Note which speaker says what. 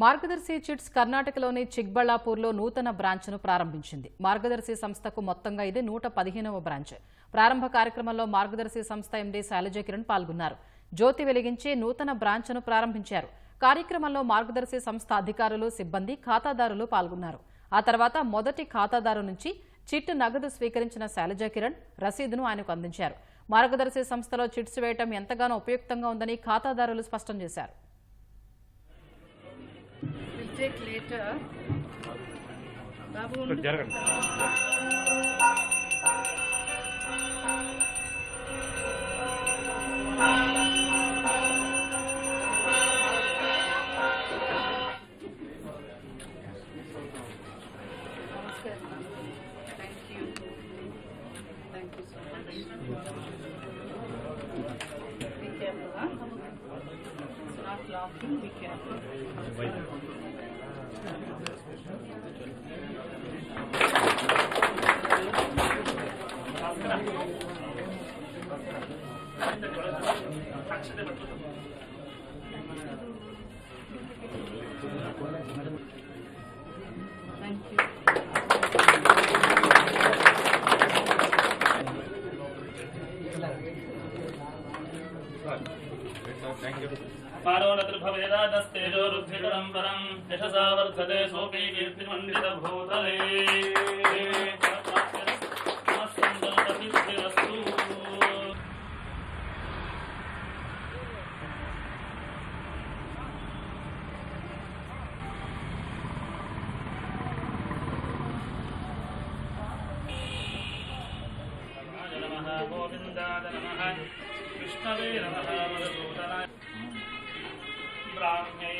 Speaker 1: మార్గదర్శి chits కర్ణాటకలోని చిక్బళ్ళాపూర్లో నూతన బ్రాంచ్ను ప్రారంభించింది. మార్గదర్శి సంస్థకు మొత్తంగా ఇది 115వ బ్రాంచ్. ప్రారంభ కార్యక్రమంలో మార్గదర్శి సంస్థ ఎండీ శైలజ కిరణ్ పాల్గొన్నారు. జ్యోతి వెలిగించి నూతన బ్రాంచ్ను ప్రారంభించారు. కార్యక్రమంలో మార్గదర్శి సంస్థ అధికారులు, సిబ్బంది, ఖాతాదారులు పాల్గొన్నారు. ఆ తర్వాత మొదటి ఖాతాదారు నుంచి చిట్ నగదు స్వీకరించిన శైలజ కిరణ్ రసీదును ఆయనకు అందించారు. మార్గదర్శి సంస్థలో చిట్స్ వేయటం ఎంతగానో ఉపయుక్తంగా ఉందని ఖాతాదారులు స్పష్టం చేశారు.
Speaker 2: Take later. Babu Thank you so much. Be careful, huh? It's not laughing, be careful. Thank you.
Speaker 3: पारोनतिर्भवेदादस्तेजो रुद्धिकरं परं यशसा वर्धते सोऽपि कीर्तिमण्डितभूतले नमस्सन्दनतसिद्धिरस्तु। नमः गोविन्दाय नमः विष्णवे नमः मधुसूदनाय ब्राह्म्यै